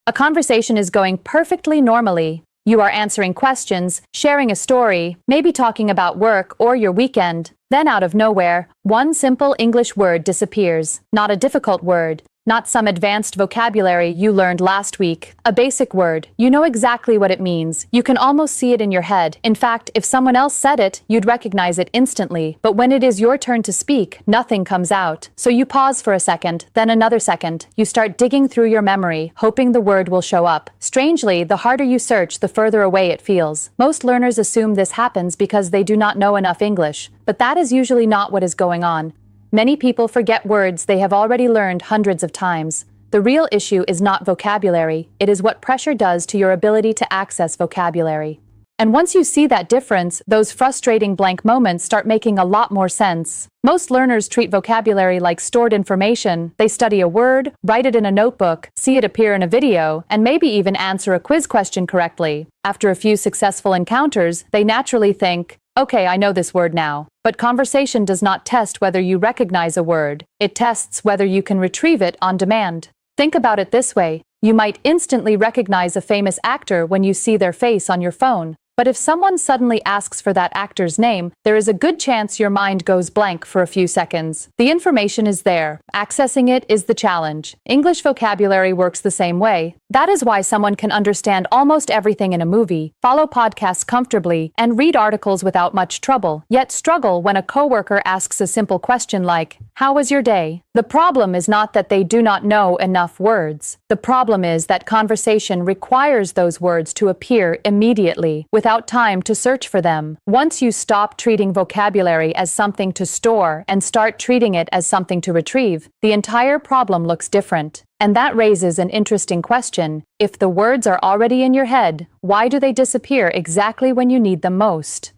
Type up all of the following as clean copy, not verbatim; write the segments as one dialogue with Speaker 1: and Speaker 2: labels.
Speaker 1: A conversation is going perfectly normally. You are answering questions, sharing a story, maybe talking about work or your weekend. Then out of nowhere, one simple English word disappears. Not a difficult word, not some advanced vocabulary you learned last week. A basic word. You know exactly what it means. You can almost see it in your head. In fact, if someone else said it, you'd recognize it instantly. But when it is your turn to speak, nothing comes out. So you pause for a second, then another second. You start digging through your memory, hoping the word will show up. Strangely, the harder you search, the further away it feels. Most learners assume this happens because they do not know enough English. But that is usually not what is going on. Many people forget words they have already learned hundreds of times. The real issue is not vocabulary, it is what pressure does to your ability to access vocabulary. And once you see that difference, those frustrating blank moments start making a lot more sense. Most learners treat vocabulary like stored information. They study a word, write it in a notebook, see it appear in a video, and maybe even answer a quiz question correctly. After a few successful encounters, they naturally think, okay, I know this word now. But conversation does not test whether you recognize a word. It tests whether you can retrieve it on demand. Think about it this way. You might instantly recognize a famous actor when you see their face on your phone. But if someone suddenly asks for that actor's name, there is a good chance your mind goes blank for a few seconds. The information is there. Accessing it is the challenge. English vocabulary works the same way. That is why someone can understand almost everything in a movie, follow podcasts comfortably, and read articles without much trouble, yet struggle when a coworker asks a simple question like, "How was your day?" The problem is not that they do not know enough words. The problem is that conversation requires those words to appear immediately, without time to search for them. Once you stop treating vocabulary as something to store and start treating it as something to retrieve, the entire problem looks different. And that raises an interesting question. If the words are already in your head, why do they disappear exactly when you need them most?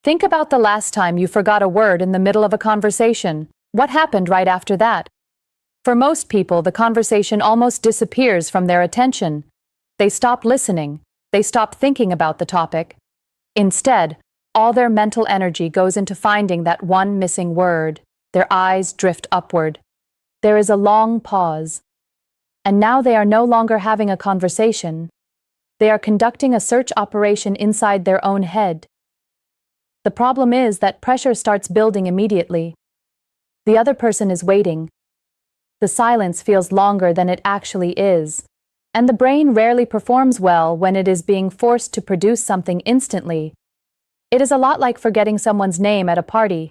Speaker 1: Think about the last time you forgot a word in the middle of a conversation. What happened right after that? For most people, the conversation almost disappears from their attention. They stop listening. They stop thinking about the topic. Instead, all their mental energy goes into finding that one missing word. Their eyes drift upward. There is a long pause. And now they are no longer having a conversation. They are conducting a search operation inside their own head. The problem is that pressure starts building immediately. The other person is waiting. The silence feels longer than it actually is. And the brain rarely performs well when it is being forced to produce something instantly. It is a lot like forgetting someone's name at a party.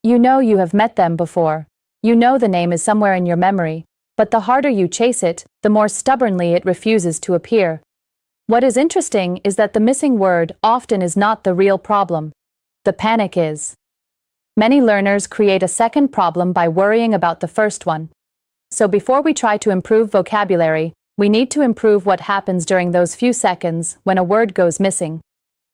Speaker 1: You know you have met them before. You know the name is somewhere in your memory. But the harder you chase it, the more stubbornly it refuses to appear. What is interesting is that the missing word often is not the real problem. The panic is. Many learners create a second problem by worrying about the first one. So before we try to improve vocabulary, we need to improve what happens during those few seconds when a word goes missing.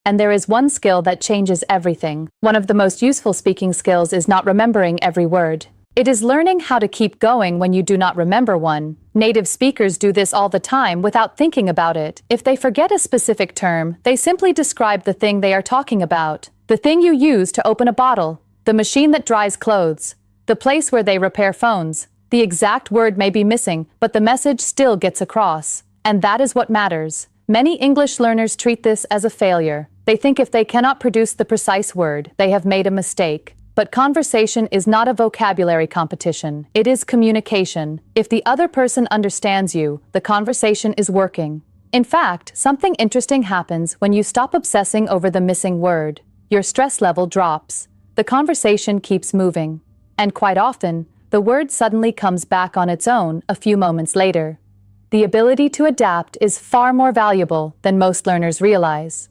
Speaker 1: And there is one skill that changes everything. One of the most useful speaking skills is not remembering every word. It is learning how to keep going when you do not remember one. Native speakers do this all the time without thinking about it. If they forget a specific term, they simply describe the thing they are talking about. The thing you use to open a bottle, the machine that dries clothes, the place where they repair phones. The exact word may be missing, but the message still gets across. And that is what matters. Many English learners treat this as a failure. They think if they cannot produce the precise word, they have made a mistake. But conversation is not a vocabulary competition. It is communication. If the other person understands you, the conversation is working. In fact, something interesting happens when you stop obsessing over the missing word. Your stress level drops. The conversation keeps moving. And quite often, the word suddenly comes back on its own a few moments later. The ability to adapt is far more valuable than most learners realize.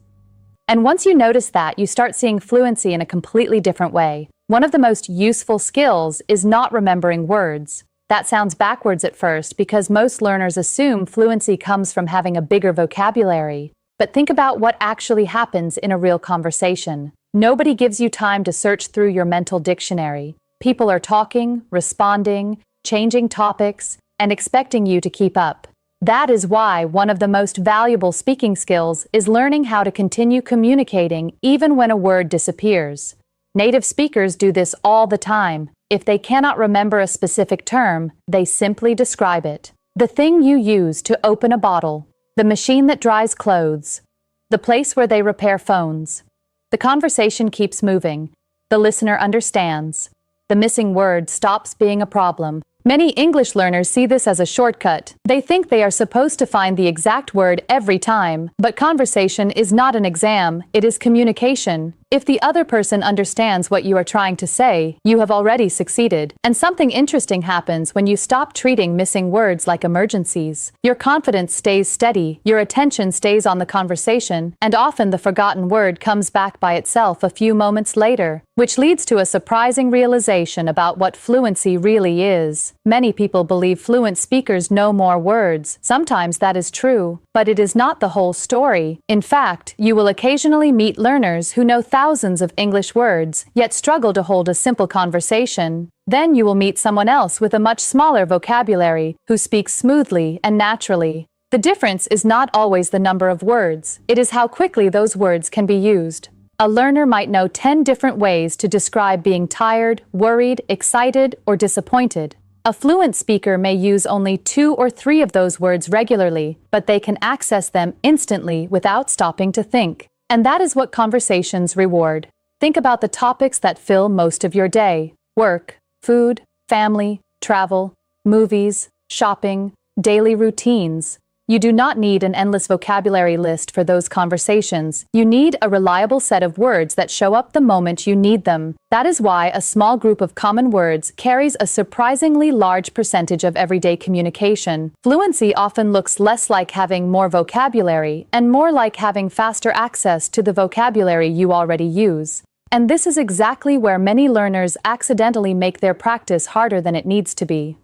Speaker 1: And once you notice that, you start seeing fluency in a completely different way. One of the most useful skills is not remembering words. That sounds backwards at first because most learners assume fluency comes from having a bigger vocabulary. But think about what actually happens in a real conversation. Nobody gives you time to search through your mental dictionary. People are talking, responding, changing topics, and expecting you to keep up. That is why one of the most valuable speaking skills is learning how to continue communicating even when a word disappears. Native speakers do this all the time. If they cannot remember a specific term, they simply describe it. The thing you use to open a bottle. The machine that dries clothes. The place where they repair phones. The conversation keeps moving. The listener understands. The missing word stops being a problem. Many English learners see this as a shortcut. They think they are supposed to find the exact word every time. But conversation is not an exam, it is communication. If the other person understands what you are trying to say, you have already succeeded. And something interesting happens when you stop treating missing words like emergencies. Your confidence stays steady, your attention stays on the conversation, and often the forgotten word comes back by itself a few moments later, which leads to a surprising realization about what fluency really is. Many people believe fluent speakers know more words. Sometimes that is true, but it is not the whole story. In fact, you will occasionally meet learners who know thousands of English words, yet struggle to hold a simple conversation. Then you will meet someone else with a much smaller vocabulary, who speaks smoothly and naturally. The difference is not always the number of words, it is how quickly those words can be used. A learner might know 10 different ways to describe being tired, worried, excited, or disappointed. A fluent speaker may use only 2 or 3 of those words regularly, but they can access them instantly without stopping to think. And that is what conversations reward. Think about the topics that fill most of your day: work, food, family, travel, movies, shopping, daily routines. You do not need an endless vocabulary list for those conversations. You need a reliable set of words that show up the moment you need them. That is why a small group of common words carries a surprisingly large percentage of everyday communication. Fluency often looks less like having more vocabulary and more like having faster access to the vocabulary you already use. And this is exactly where many learners accidentally make their practice harder than it needs to be.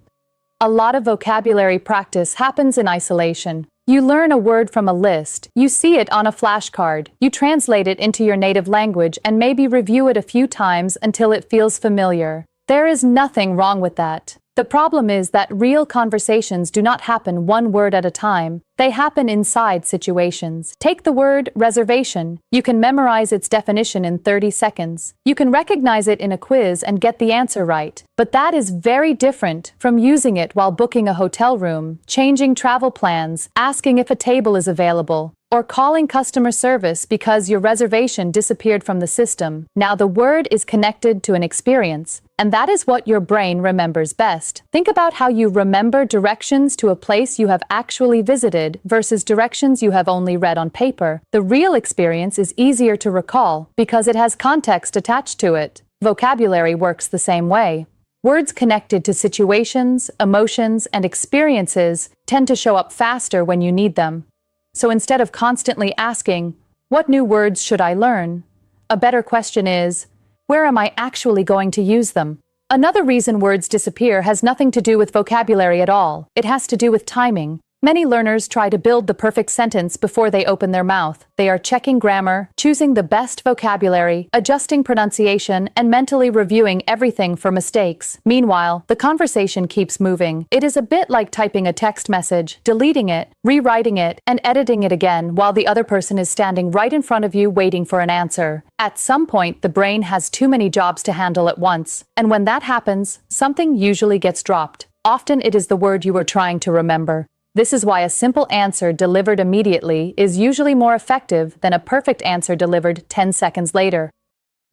Speaker 1: A lot of vocabulary practice happens in isolation. You learn a word from a list, you see it on a flashcard, you translate it into your native language and maybe review it a few times until it feels familiar. There is nothing wrong with that. The problem is that real conversations do not happen one word at a time. They happen inside situations. Take the word reservation. You can memorize its definition in 30 seconds. You can recognize it in a quiz and get the answer right. But that is very different from using it while booking a hotel room, changing travel plans, asking if a table is available, or calling customer service because your reservation disappeared from the system. Now the word is connected to an experience, and that is what your brain remembers best. Think about how you remember directions to a place you have actually visited versus directions you have only read on paper. The real experience is easier to recall because it has context attached to it. Vocabulary works the same way. Words connected to situations, emotions, and experiences tend to show up faster when you need them. So instead of constantly asking, "What new words should I learn?" a better question is, "Where am I actually going to use them?" Another reason words disappear has nothing to do with vocabulary at all. It has to do with timing. Many learners try to build the perfect sentence before they open their mouth. They are checking grammar, choosing the best vocabulary, adjusting pronunciation, and mentally reviewing everything for mistakes. Meanwhile, the conversation keeps moving. It is a bit like typing a text message, deleting it, rewriting it, and editing it again while the other person is standing right in front of you waiting for an answer. At some point, the brain has too many jobs to handle at once. And when that happens, something usually gets dropped. Often it is the word you were trying to remember. This is why a simple answer delivered immediately is usually more effective than a perfect answer delivered 10 seconds later.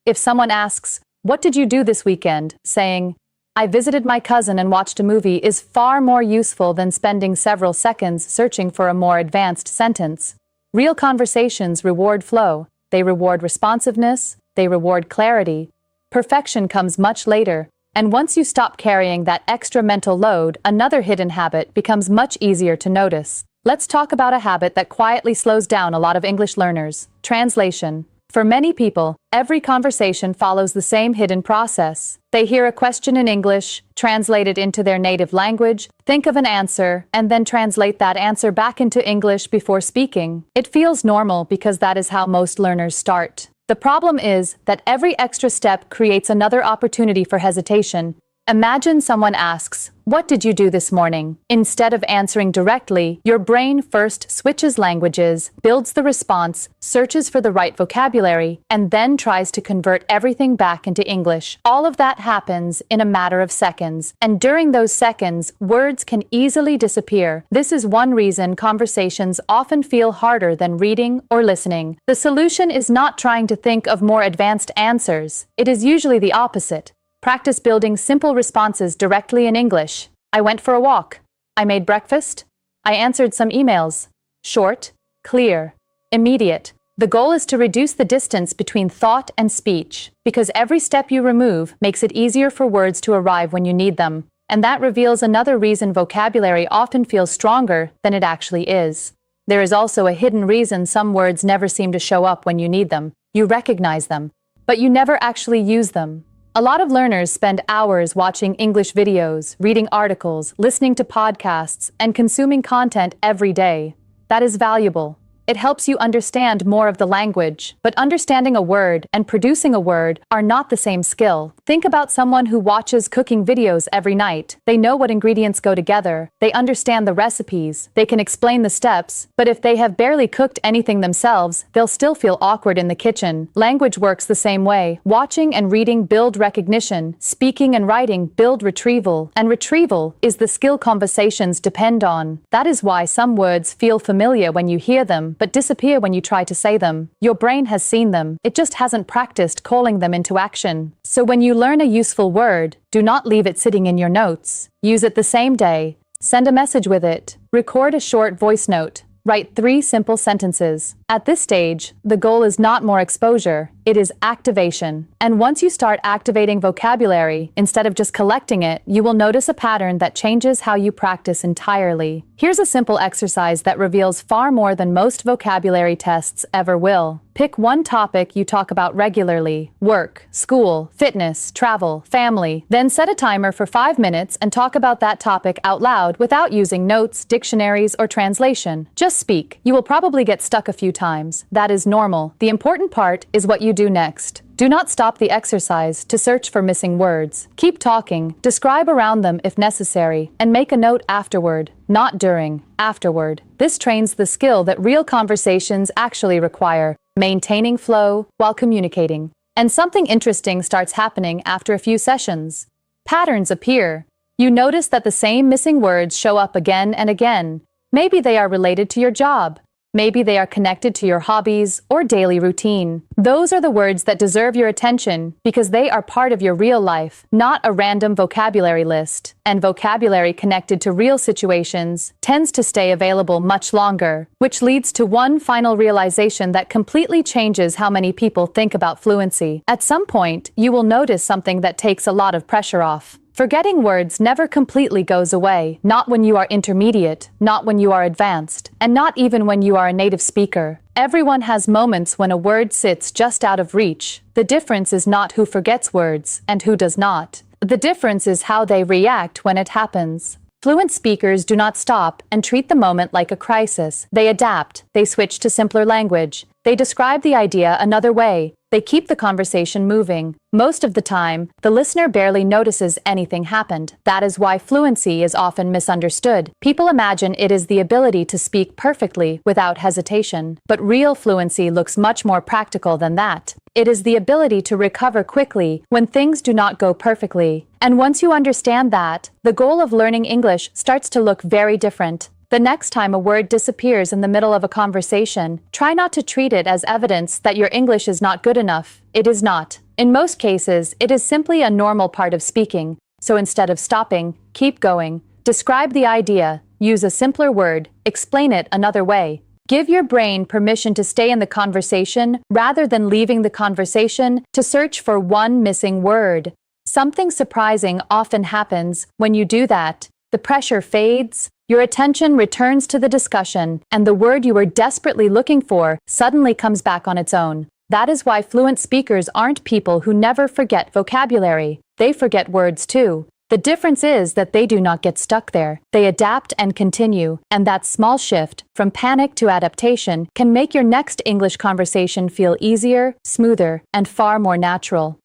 Speaker 1: If someone asks, "What did you do this weekend?" saying, "I visited my cousin and watched a movie," is far more useful than spending several seconds searching for a more advanced sentence. Real conversations reward flow, they reward responsiveness, they reward clarity. Perfection comes much later. And once you stop carrying that extra mental load, another hidden habit becomes much easier to notice. Let's talk about a habit that quietly slows down a lot of English learners: translation. For many people, every conversation follows the same hidden process. They hear a question in English, translate it into their native language, think of an answer, and then translate that answer back into English before speaking. It feels normal because that is how most learners start. The problem is that every extra step creates another opportunity for hesitation. Imagine someone asks, "What did you do this morning?" Instead of answering directly, your brain first switches languages, builds the response, searches for the right vocabulary, and then tries to convert everything back into English. All of that happens in a matter of seconds, and during those seconds, words can easily disappear. This is one reason conversations often feel harder than reading or listening. The solution is not trying to think of more advanced answers. It is usually the opposite. Practice building simple responses directly in English. I went for a walk. I made breakfast. I answered some emails. Short, clear, immediate. The goal is to reduce the distance between thought and speech, because every step you remove makes it easier for words to arrive when you need them. And that reveals another reason vocabulary often feels stronger than it actually is. There is also a hidden reason some words never seem to show up when you need them. You recognize them, but you never actually use them. A lot of learners spend hours watching English videos, reading articles, listening to podcasts, and consuming content every day. That is valuable. It helps you understand more of the language, but understanding a word and producing a word are not the same skill. Think about someone who watches cooking videos every night. They know what ingredients go together, they understand the recipes, they can explain the steps, but if they have barely cooked anything themselves, they'll still feel awkward in the kitchen. Language works the same way. Watching and reading build recognition, speaking and writing build retrieval, and retrieval is the skill conversations depend on. That is why some words feel familiar when you hear them, but disappear when you try to say them. Your brain has seen them, it just hasn't practiced calling them into action. So when you learn a useful word, do not leave it sitting in your notes. Use it the same day. Send a message with it. Record a short voice note. Write 3 simple sentences. At this stage, the goal is not more exposure, it is activation. And once you start activating vocabulary, instead of just collecting it, you will notice a pattern that changes how you practice entirely. Here's a simple exercise that reveals far more than most vocabulary tests ever will. Pick one topic you talk about regularly: work, school, fitness, travel, family. Then set a timer for 5 minutes and talk about that topic out loud without using notes, dictionaries, or translation. Just speak. You will probably get stuck a few times. That is normal. The important part is what you do next. Do not stop the exercise to search for missing words. Keep talking, describe around them if necessary, and make a note afterward, not during, afterward. This trains the skill that real conversations actually require, maintaining flow while communicating. And something interesting starts happening after a few sessions. Patterns appear. You notice that the same missing words show up again and again. Maybe they are related to your job. Maybe they are connected to your hobbies or daily routine. Those are the words that deserve your attention because they are part of your real life, not a random vocabulary list. And vocabulary connected to real situations tends to stay available much longer, which leads to one final realization that completely changes how many people think about fluency. At some point, you will notice something that takes a lot of pressure off. Forgetting words never completely goes away, not when you are intermediate, not when you are advanced, and not even when you are a native speaker. Everyone has moments when a word sits just out of reach. The difference is not who forgets words and who does not. The difference is how they react when it happens. Fluent speakers do not stop and treat the moment like a crisis. They adapt, they switch to simpler language, they describe the idea another way. They keep the conversation moving. Most of the time, the listener barely notices anything happened. That is why fluency is often misunderstood. People imagine it is the ability to speak perfectly without hesitation. But real fluency looks much more practical than that. It is the ability to recover quickly when things do not go perfectly. And once you understand that, the goal of learning English starts to look very different. The next time a word disappears in the middle of a conversation, try not to treat it as evidence that your English is not good enough. It is not. In most cases, it is simply a normal part of speaking. So instead of stopping, keep going. Describe the idea, use a simpler word, explain it another way. Give your brain permission to stay in the conversation rather than leaving the conversation to search for one missing word. Something surprising often happens when you do that. The pressure fades, your attention returns to the discussion, and the word you were desperately looking for suddenly comes back on its own. That is why fluent speakers aren't people who never forget vocabulary. They forget words too. The difference is that they do not get stuck there. They adapt and continue, and that small shift, from panic to adaptation, can make your next English conversation feel easier, smoother, and far more natural.